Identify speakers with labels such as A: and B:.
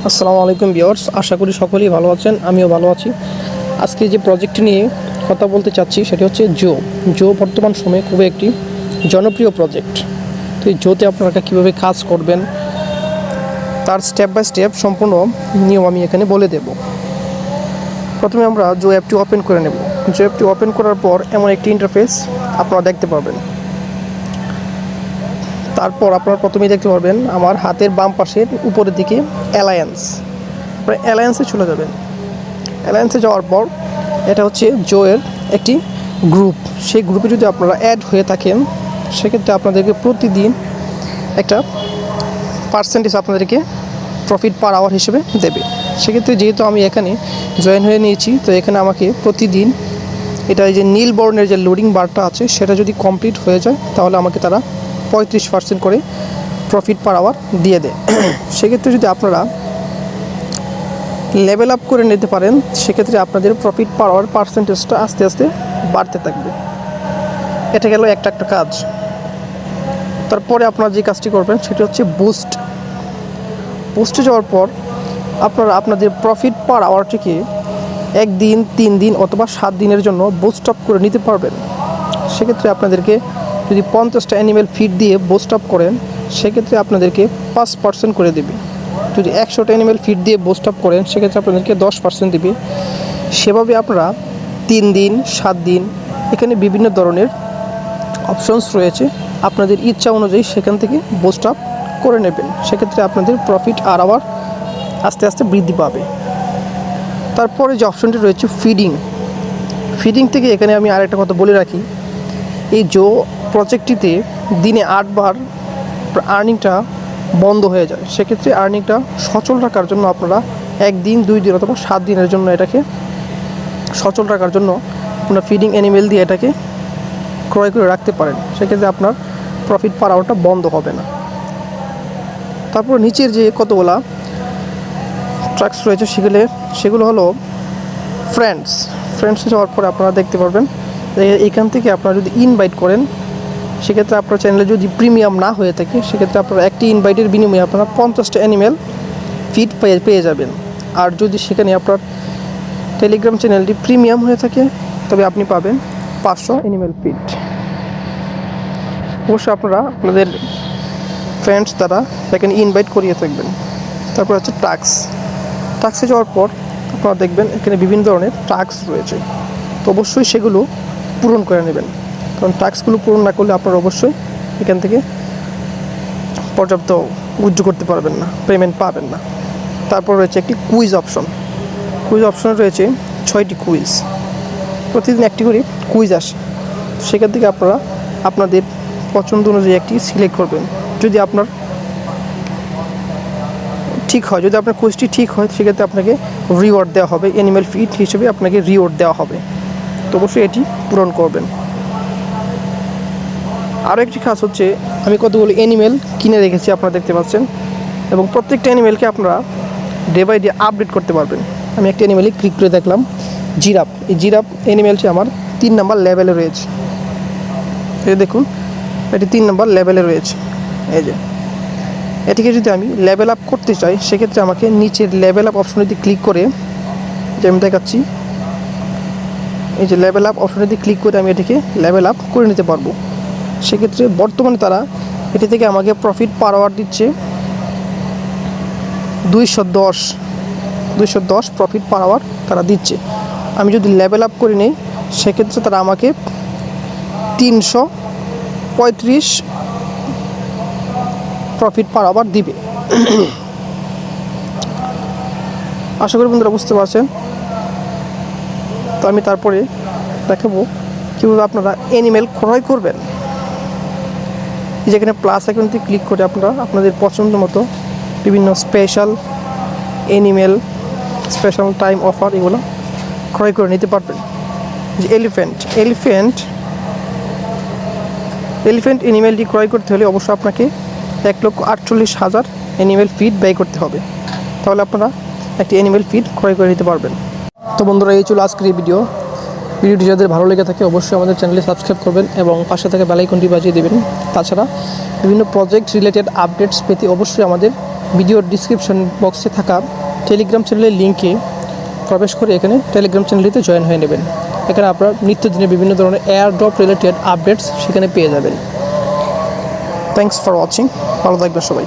A: আসসালামু আলাইকুম ভিউয়ার্স, আশা করি সকলেই ভালো আছেন। আমিও ভালো আছি। আজকে যে প্রজেক্টটি নিয়ে কথা বলতে চাচ্ছি সেটি হচ্ছে জো বর্তমান সময়ে খুবই একটি জনপ্রিয় প্রজেক্ট। তো এই জোতে আপনারা কীভাবে কাজ করবেন তার স্টেপ বাই স্টেপ সম্পূর্ণ নিয়ম আমি এখানে বলে দেব। প্রথমে আমরা জো অ্যাপটি ওপেন করে নেব। জো অ্যাপটি ওপেন করার পর এমন একটি ইন্টারফেস আপনারা দেখতে পাবেন। তারপর আপনারা প্রথমেই দেখতে পারবেন আমার হাতের বাম পাশের উপরের দিকে অ্যালায়েন্সে চলে যাবেন। অ্যালায়েন্সে যাওয়ার পর এটা হচ্ছে জোয়ের একটি গ্রুপ। সেই গ্রুপে যদি আপনারা অ্যাড হয়ে থাকেন সেক্ষেত্রে আপনাদেরকে প্রতিদিন একটা পার্সেন্টেজ আপনাদেরকে প্রফিট পার আওয়ার হিসেবে দেবে। সেক্ষেত্রে যেহেতু আমি এখানে জয়েন হয়ে নিয়েছি, তো এখানে আমাকে প্রতিদিন এটা যে নীল বর্ণের যে লোডিং বারটা আছে সেটা যদি কমপ্লিট হয়ে যায় তাহলে আমাকে তারা 35% করে প্রফিট পার আওয়ার দিয়ে দেয়। সেক্ষেত্রে যদি আপনারা লেভেল আপ করে নিতে পারেন সেক্ষেত্রে আপনাদের প্রফিট পার আওয়ার পার্সেন্টেজটা আস্তে আস্তে বাড়তে থাকবে। এটা গেল একটা কাজ। তারপরে আপনারা যে কাজটি করবেন সেটি হচ্ছে বুস্টে যাওয়ার পর আপনারা আপনাদের প্রফিট পার আওয়ারটিকে 1 দিন, 3 দিন অথবা 7 দিনের জন্য বুস্ট আপ করে নিতে পারবেন। সেক্ষেত্রে আপনাদেরকে যদি 50টা অ্যানিমেল ফিড দিয়ে বুস্ট আপ করেন সেক্ষেত্রে আপনাদেরকে 5% করে দেবে। যদি 100টা অ্যানিমেল ফিড দিয়ে বুস্ট আপ করেন সেক্ষেত্রে আপনাদেরকে 10% দেবে। সেভাবে আপনারা 3 দিন, 7 দিন, এখানে বিভিন্ন ধরনের অপশনস রয়েছে। আপনাদের ইচ্ছা অনুযায়ী সেখান থেকে বুস্ট আপ করে নেবেন। সেক্ষেত্রে আপনাদের প্রফিট আর আবার আস্তে আস্তে বৃদ্ধি পাবে। তারপরে যে অপশনটি রয়েছে ফিডিং থেকে এখানে আমি আরেকটা কথা বলে রাখি, এই জো প্রজেক্টটিতে দিনে 8 বার আর্নিংটা বন্ধ হয়ে যায়। সেক্ষেত্রে আর্নিংটা সচল রাখার জন্য আপনারা 1 দিন, 2 দিন অথবা 7 দিনের জন্য এটাকে সচল রাখার জন্য আপনার ফিডিং অ্যানিমেল দিয়ে এটাকে ক্রয় করে রাখতে পারেন। সেক্ষেত্রে আপনার প্রফিট পার আওয়ারটা বন্ধ হবে না। তারপর নিচের যে কতগুলা ট্রাক্স রয়েছে সেগুলো হলো ফ্রেন্ডসে যাওয়ার পরে আপনারা দেখতে পারবেন এখান থেকে আপনারা যদি ইনভাইট করেন সেক্ষেত্রে আপনার চ্যানেলে যদি প্রিমিয়াম না হয়ে থাকে সেক্ষেত্রে আপনারা একটি ইনভাইটের বিনিময়ে আপনারা 50টা অ্যানিমেল ফিড পেয়ে যাবেন। আর যদি সেখানে আপনার টেলিগ্রাম চ্যানেলটি প্রিমিয়াম হয়ে থাকে তবে আপনি পাবেন 500 অ্যানিমেল ফিড। অবশ্যই আপনারা আপনাদের ফ্রেন্ডস দ্বারা এখানে ইনভাইট করিয়ে থাকবেন। তারপর হচ্ছে টাস্কে যাওয়ার পর আপনারা দেখবেন এখানে বিভিন্ন ধরনের টাস্ক রয়েছে। তো অবশ্যই সেগুলো পূরণ করে নেবেন, কারণ টাস্কগুলো পূরণ না করলে আপনারা অবশ্যই এখান থেকে পর্যাপ্ত উইথড্র করতে পারবেন না, পেমেন্ট পাবেন না। তারপর রয়েছে একটি কুইজ অপশনে রয়েছে 6টি কুইজ। প্রতিদিন একটি করে কুইজ আসে। সেখান থেকে আপনারা আপনাদের পছন্দ অনুযায়ী একটি সিলেক্ট করবেন। যদি আপনার কুইজটি ঠিক হয় সেক্ষেত্রে আপনাকে রিওয়ার্ড দেওয়া হবে, অ্যানিমেল ফিড হিসেবে আপনাকে রিওয়ার্ড দেওয়া হবে। তো অবশ্যই এটি পূরণ করবেন। আরও একটি কাজ হচ্ছে আমি কতগুলো অ্যানিমেল কিনে রেখেছি আপনারা দেখতে পাচ্ছেন, এবং প্রত্যেকটা অ্যানিমেলকে আপনারা ডে বাই ডে আপডেট করতে পারবেন। আমি একটি অ্যানিমেলে ক্লিক করে দেখলাম জিরাফ। এই জিরাফ অ্যানিমেলটি আমার 3 নম্বর লেভেলে রয়েছে। এই দেখুন এটি 3 নম্বর লেভেলে রয়েছে। এই যে এটিকে যদি আমি লেভেল আপ করতে চাই সেক্ষেত্রে আমাকে নিচের লেভেল আপ অপশনটি ক্লিক করে, যে আমি দেখাচ্ছি, এই যে লেভেল আপ অপশনটি ক্লিক করে আমি এটিকে লেভেল আপ করে নিতে পারবো। সেক্ষেত্রে বর্তমানে তারা এটি থেকে আমাকে প্রফিট পার আওয়ার দিচ্ছে 210 প্রফিট পার আওয়ার তারা দিচ্ছে। আমি যদি লেভেল আপ করে নিই সেক্ষেত্রে তারা আমাকে 335 প্রফিট পার আওয়ার দিবে। আশা করি বন্ধুরা বুঝতে পারছেন। তো আমি তারপরে দেখাবো কীভাবে আপনারা অ্যানিমেল ক্রয় করবেন। যেখানে প্লাস আইকনটি ক্লিক করে আপনারা আপনাদের পছন্দ মতো বিভিন্ন special animal, special time offer এগুলো ক্রয় করে নিতে পারবেন। যে এলিফ্যান্ট অ্যানিমেলটি ক্রয় করতে হলে অবশ্যই আপনাকে 1,48,000 অ্যানিমেল ফিড ব্যয় করতে হবে। তাহলে আপনারা একটি অ্যানিমেল ফিড ক্রয় করে নিতে পারবেন। তো বন্ধুরা এই ছিল আজকের এই ভিডিওটি যাদের ভালো লেগে থাকে অবশ্যই আমাদের চ্যানেলে সাবস্ক্রাইব করবেন এবং পাশে থাকা বেল আইকনটি বাজিয়ে দেবেন। তাছাড়া বিভিন্ন প্রজেক্ট রিলেটেড আপডেটস পেতে অবশ্যই আমাদের ভিডিওর ডিসক্রিপশন বক্সে থাকা টেলিগ্রাম চ্যানেলের লিঙ্কে প্রবেশ করে এখানে টেলিগ্রাম চ্যানেলটিতে জয়েন হয়ে নেবেন। এখানে আপনারা নিত্যদিনের বিভিন্ন ধরনের এয়ার ড্রপ রিলেটেড আপডেটস সেখানে পেয়ে যাবেন। Thanks for watching. ভালো থাকবেন সবাই।